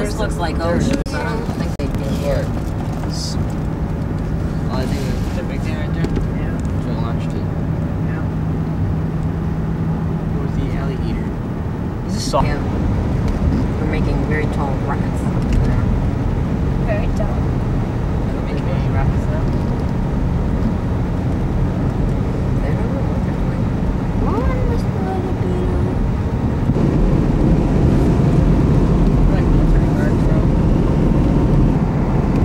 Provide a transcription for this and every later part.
This looks like ocean, so I don't think they'd be here. Oh, I think the big thing right there? Yeah. That's what launched it. Yeah. Where's the alley eater? Is this soft? Yeah. We're making very tall rockets. Very tall. We're making any rockets now? They don't know what they're doing. Come on, Mr. Little Peter.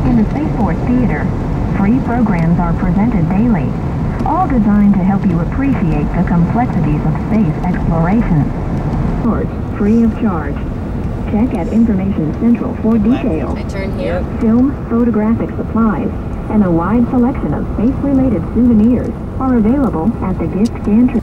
In the Space Force Theater, free programs are presented daily, all designed to help you appreciate the complexities of space exploration. Free of charge. Check at Information Central for details. They turn here. Film, photographic supplies, and a wide selection of space-related souvenirs are available at the gift gantry.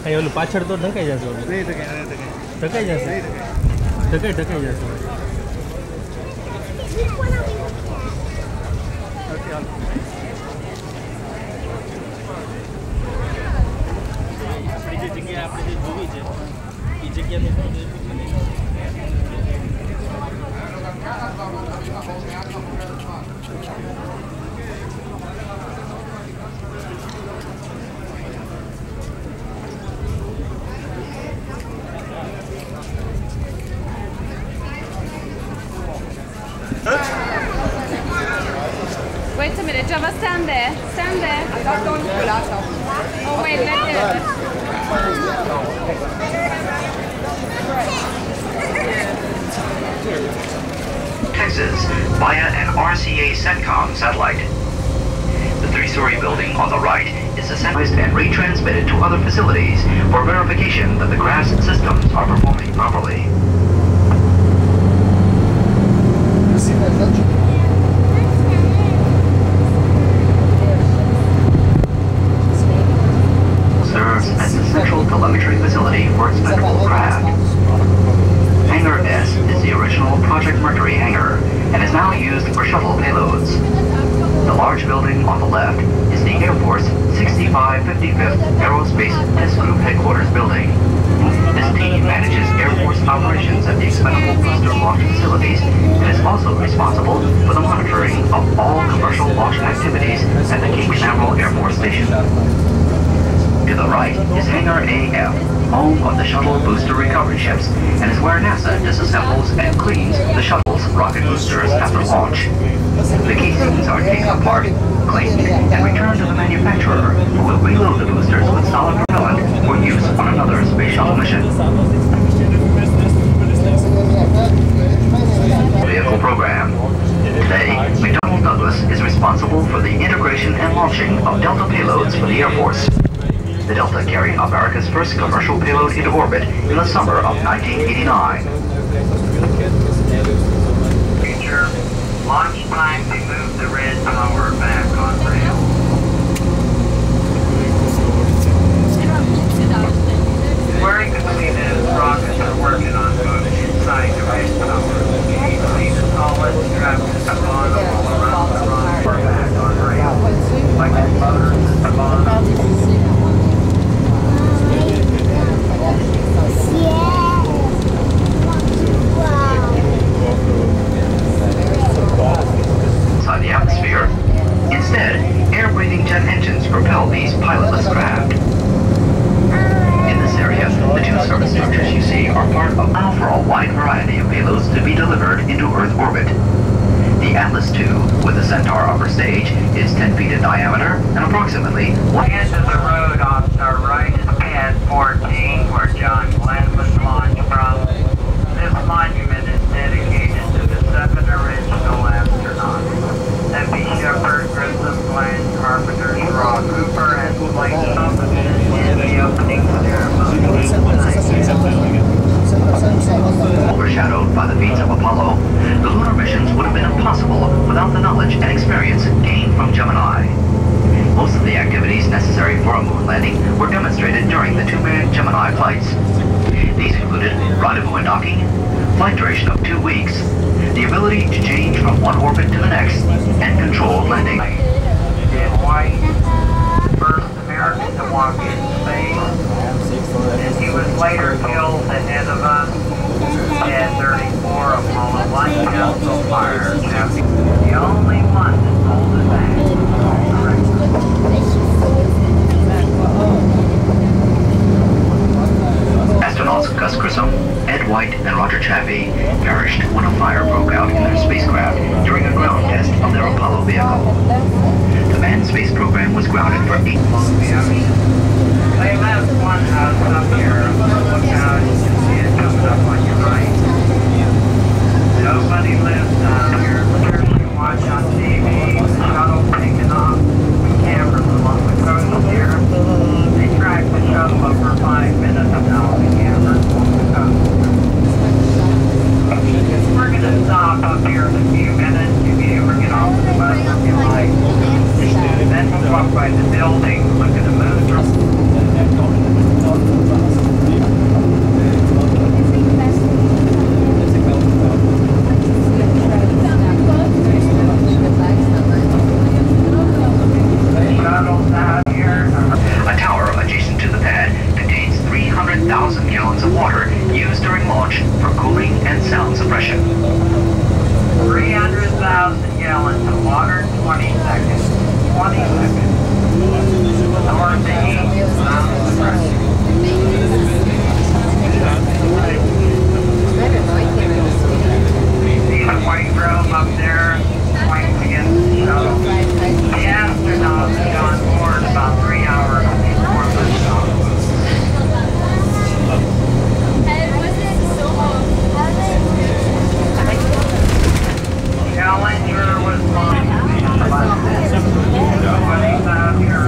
અહીં ઓલું પાછળ તો ઢકાઈ જશે ઢકાઈ જશે ઢકાઈ જશે આપણી જે જગ્યા આપણે જે જોવી છે એ જગ્યાનું Wait a minute, Java, stand there. Stand there. Oh, wait, let me. Texas via an RCA CENTCOM satellite. The three-story building on the right is assembled and retransmitted to other facilities for verification that the GRAS systems are performing properly. Serves as the central telemetry facility for expendable craft. Hangar S is the original Project Mercury hangar and is now used for shuttle payloads. The large building on the left is the Air Force 6555th Aerospace Test Group Headquarters building. This team manages Air Force operations at the expendable booster launch facilities and is also responsible for the monitoring of all commercial launch activities at the Cape Canaveral Air Force Station. To the right is Hangar AF, home of the shuttle booster recovery ships, and is where NASA disassembles and cleans the shuttle's rocket boosters after launch. The casings are taken apart, cleaned, and returned to the manufacturer, who will reload the boosters with solid propellant for use on another space shuttle mission. Vehicle program. Today, McDonnell Douglas is responsible for the integration and launching of Delta payloads for the Air Force. The Delta carried America's first commercial payload into orbit in the summer of 1989. Future launch time to move the red tower back on rail. Very completed rockets are working on moving inside the red tower. You can see the solid traffic on all around the runway back on rail. Like the motors at the bottom. Inside the atmosphere. Instead, air-breathing jet engines propel these pilotless craft. In this area, the two service structures you see are part of for a wide variety of payloads to be delivered into Earth orbit. The Atlas II, with the Centaur upper stage, is 10 feet in diameter and approximately one end of the road off the right is pad 14, where John Glenn was launched from. This monument is dedicated to the 7 original astronauts: F.E. Shepard, Grissom, Glenn, Carpenter, Shaw Cooper, and Blake Thompson in the opening ceremony. Overshadowed by the feats of Apollo, the lunar missions would have been impossible without the knowledge and experience gained from Gemini. Gemini flights. These included rendezvous and docking, flight duration of 2 weeks, the ability to change from one orbit to the next, and controlled landing. Jim White, first American to walk in space, and he was later killed ahead of us at 34 Apollo 1 Council Fire. The only one that told us that. Astronauts Gus Grissom, Ed White, and Roger Chaffee perished when a fire broke out in their spacecraft during a ground test of their Apollo vehicle. The manned space program was grounded for 8 months. They left one house up here. Look out, you can see it coming up on your right. Nobody lives down here. Clearly watch on TV. Shuttle taking off. Cameras along the coast here. They tracked the shuttle over 5 minutes. Now the cameras on the coast. We're going to stop up here in a few minutes. You can ever get off the bus if you like. Then we'll walk by the building, look at the moon. A tower adjacent to the pad contains 300,000 gallons of water used during launch for cooling and sound suppression. 300,000 gallons of water in 20 seconds. 20 seconds. North to east, sound suppression. See the white room up there, pointing against the shuttle. The astronauts have gone forward about 3 hours before liftoff. Challenger was launched by nobody's out here.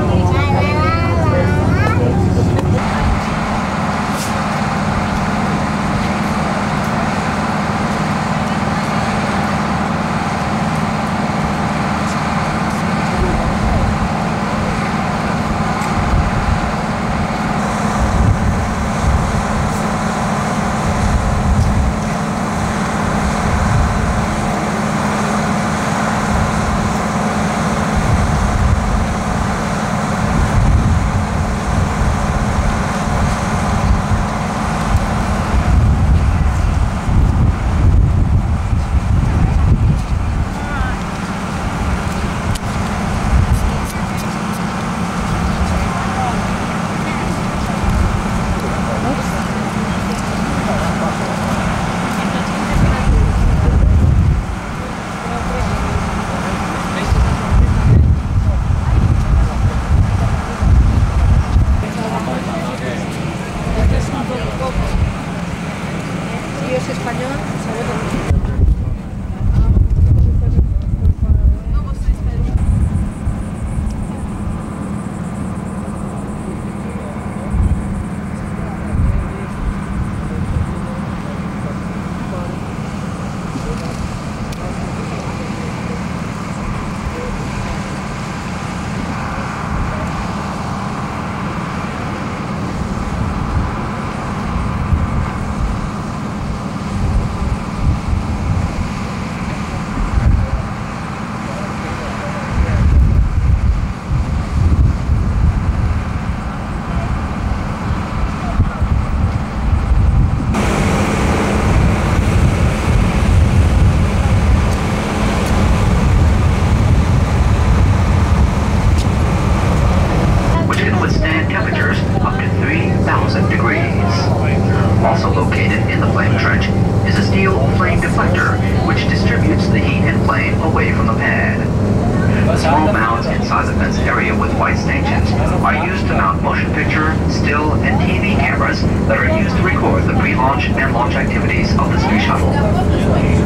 Small mounds inside the fenced area with white stanchions are used to mount motion picture, still, and TV cameras that are used to record the pre-launch and launch activities of the space shuttle.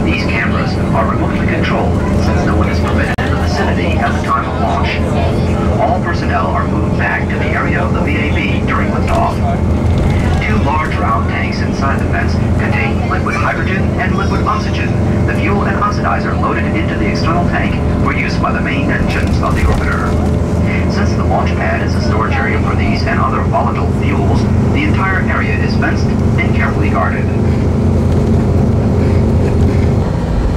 These cameras are remotely controlled since no one is permitted in the vicinity at the time of launch. All personnel are moved back to the area of the VAB during liftoff. Two large round tanks inside the fence contain liquid hydrogen and liquid oxygen, the fuel and oxidizer loaded into the external tank for use by the main engines of the orbiter. Since the launch pad is a storage area for these electricities and other volatile fuels, the entire area is fenced and carefully guarded.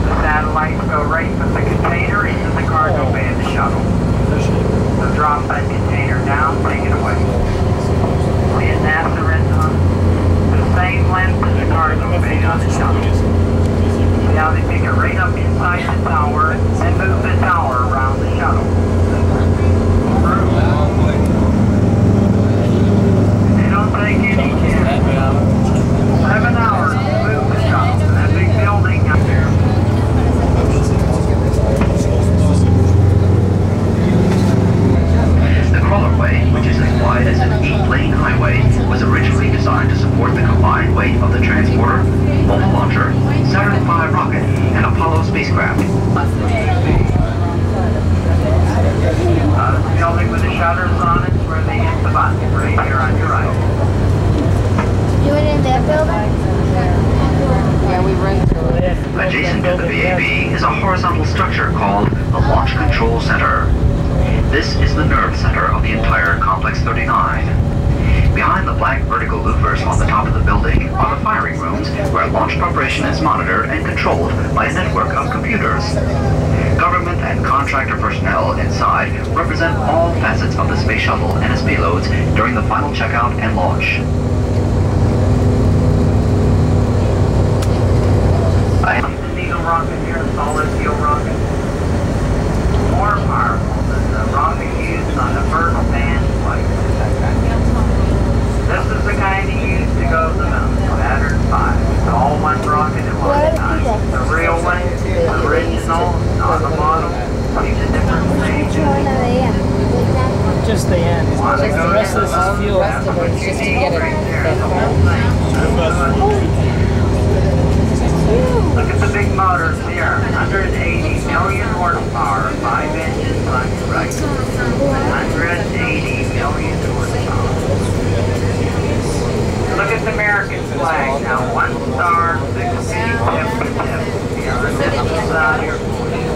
The satellites go right from the container into the cargo bay of the shuttle. So drop that container down, take it away. See a NASA retina? The same length as the cargo bay on the shuttle. See how they pick it right up inside the tower and move the tower around the shuttle. They don't take any chances. 7 hours to move the shuttle to that big building up there. The crawlerway, which is as wide as an 8-lane highway, was originally designed to support the combined weight of the transporter, Moon Launcher, Saturn V rocket, and Apollo spacecraft. The building with the shutters on it is where they hit the button, right here on your right. You went in that building? Yeah, we run through it. Adjacent to the VAB is a horizontal structure called the Launch Control Center. This is the nerve center of the entire Complex 39. Behind the black vertical louvers on the top of the building are the firing rooms where launch preparation is monitored and controlled by a network of computers. Government and contractor personnel inside represent all facets of the space shuttle and its payloads during the final checkout and launch. The needle rocket here, a solid fuel rocket. More powerful than the rocket used on the first manned flight. This is the kind used to go to the moon, Saturn V. It's all one rocket at one time. The real one, the original, not the model. See the different stages. Just the end. One that The goes rest of this is fuel. The rest of it is just to get it. right there, the whole thing. Look at the big motors here. 180 million horsepower, 5 engines on your right. 180 million horsepower. Look at the American flag now. 1 star, 6 feet, tip to tip. Here, the missiles out here for you.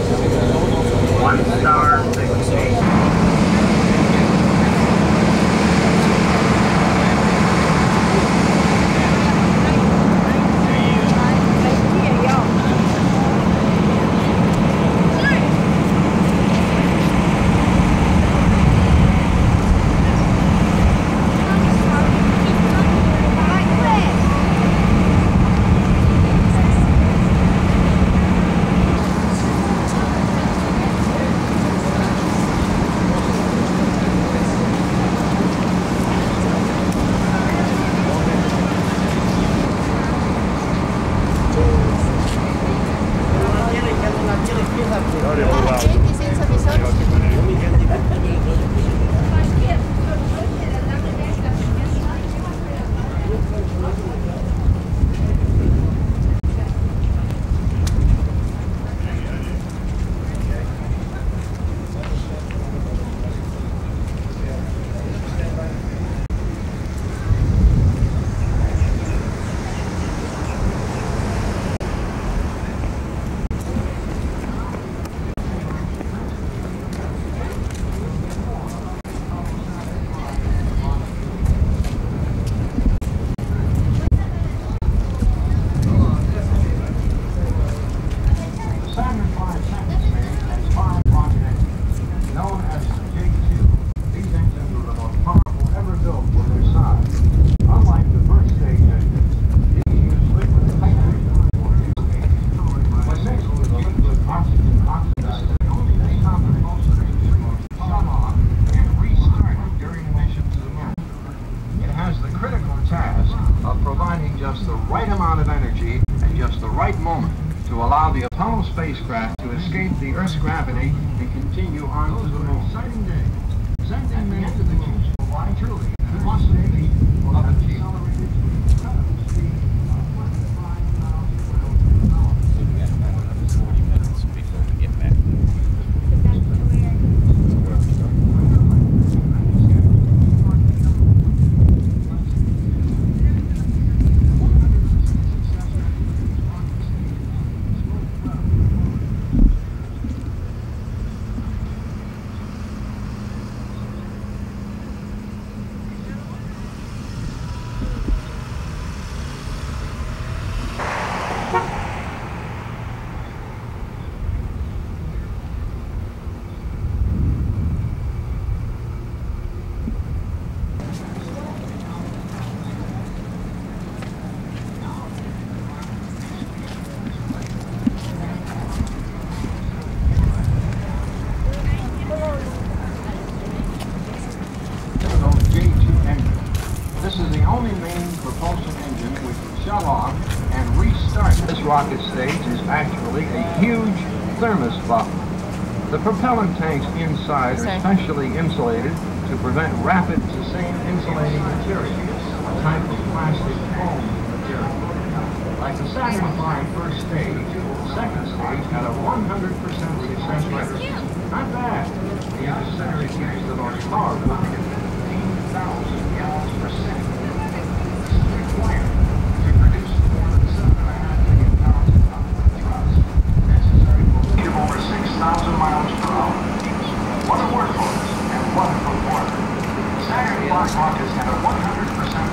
1 star, 6 feet. Spacecraft to escape the Earth's gravity and continue on to the moon. Exciting day. Sending men to the moon. Why truly? The possibility of accelerated speed. rocket stage is actually a huge thermos bottle. The propellant tanks inside are specially insulated to prevent rapid sustained insulating material, a type of plastic foam material. Like the Saturn V first stage, the second stage had a 100% success rate. Not bad. The incinerator uses the most powerful 15,000 gallons per second. This is required to produce more than 7.5 million pounds of thrust necessary for a speed of over 6,000 miles per hour. What a workhorse and what a performer. Saturn V rockets had a 100%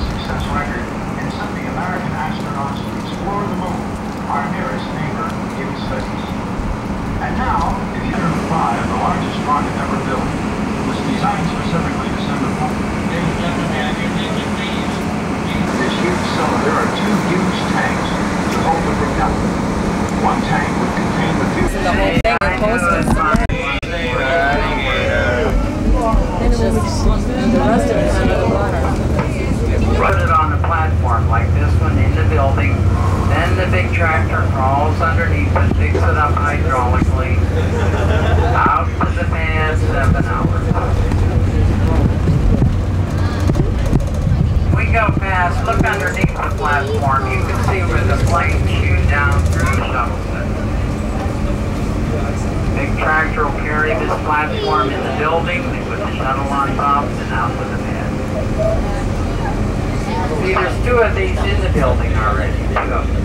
success record in sending American astronauts to explore the moon, our nearest neighbor in space. And now, the Saturn V, the largest rocket ever built, was designed specifically to send a pump. This huge cylinder are two huge tanks to hold the propellant. One tank would contain the fuel. The whole thing is posted. It's just the rest of it's under the water. Put it on the platform like this one in the building. Then the big tractor crawls underneath it, picks it up hydraulically. Out to the pad, 7 hours. We go past, look underneath the platform. You can see where the planes shoot down through the shuttle set. Big tractor will carry this platform in the building. They put the shuttle on top and out to the pad. See, there's 2 of these in the building already. 2 of them.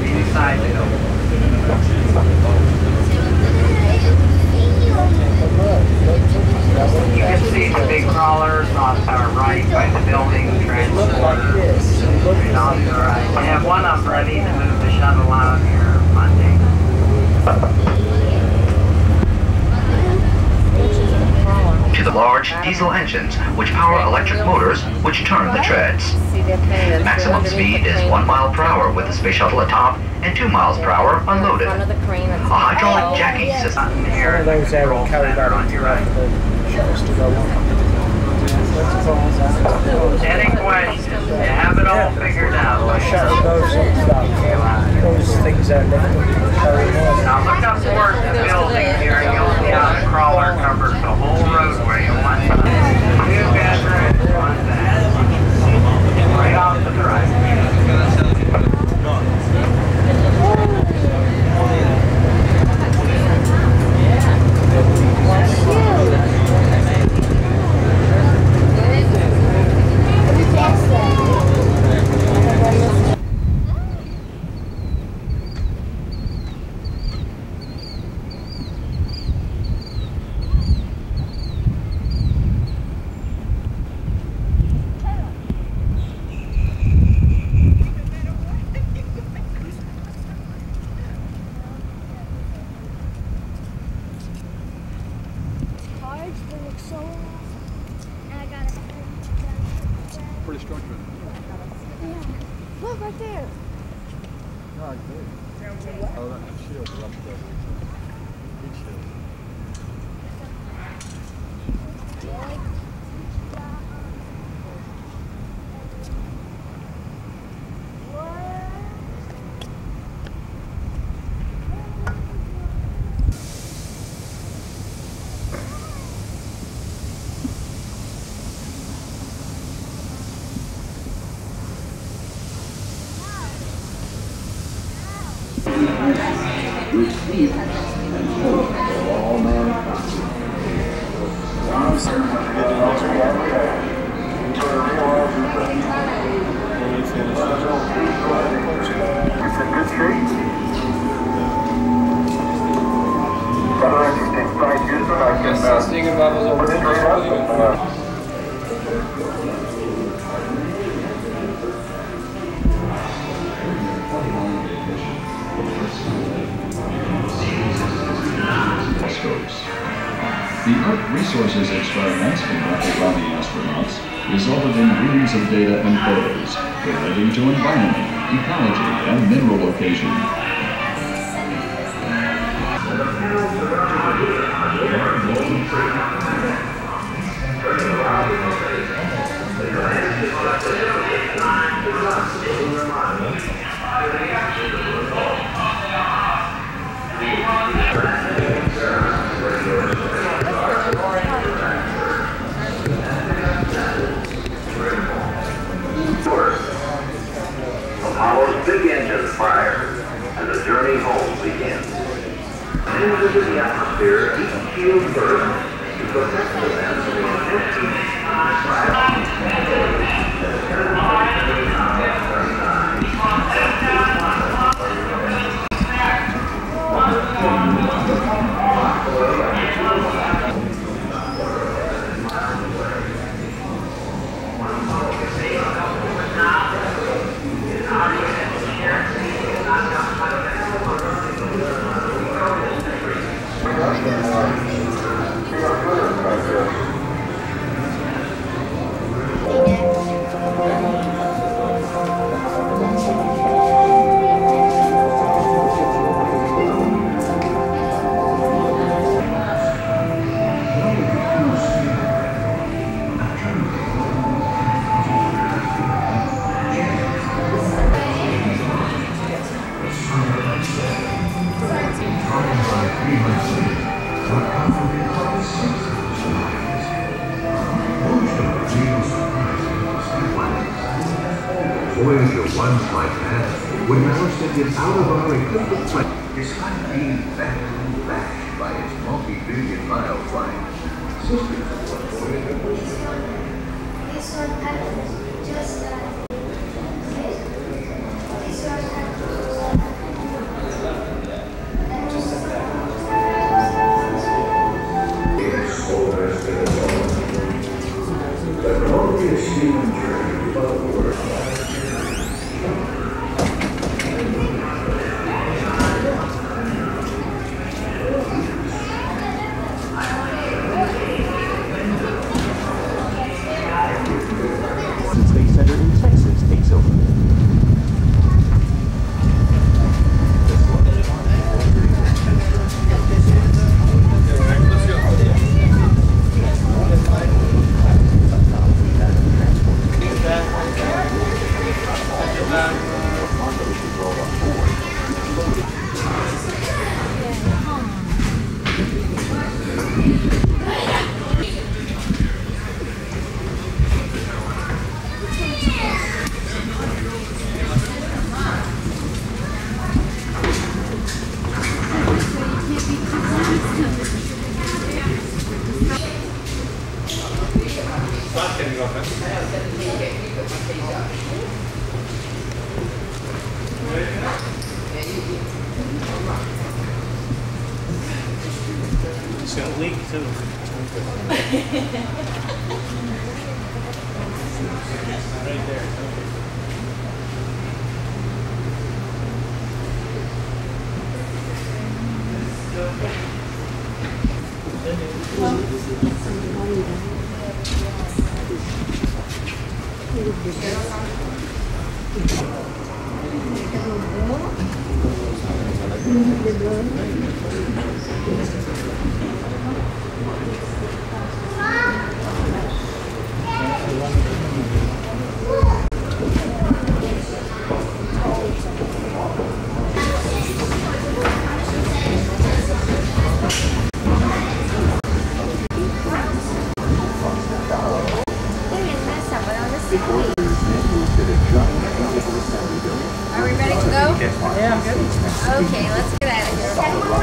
Inside the building. You can see the big crawlers on our right by the building. Transporter. Right on the right. We have one up ready to move the shuttle out here Monday. To the large diesel engines, which power electric motors, which turn the treads. Maximum speed is 1 mile per hour with the space shuttle atop and 2 miles per hour unloaded. A hydraulic jacking system here. Those there will carry that on your right. To go on. Any questions? You have it all figured out. Shuttle goes and stuff. Those things are difficult to carry on. Now look up towards the building here and you'll see how the crawler covers the whole roadway on one side. 2 bedrooms, 1 bath. Right off to the right. Pretty structured. Yeah. Look right there. No, I did. Oh, that shield is up there. Big shield. Receive and hope for all mankind. It's in good shape. I guess the stinging levels are really good. The Earth Resources experiments conducted by the astronauts resulted in readings of data and photos relating to environment, ecology, and mineral location. here and shield first to protect the man from the Voyager 1 like that would now send it out of our equipment flight. Despite being badly bashed by its multi-billion-mile flight, systems of what Voyager was. This one happens just but only a human dream of the world. Space Center in Texas takes over. It's gonna leak too. Right there. Are we ready to go? Yeah, I'm good. Okay, let's get out of here, okay?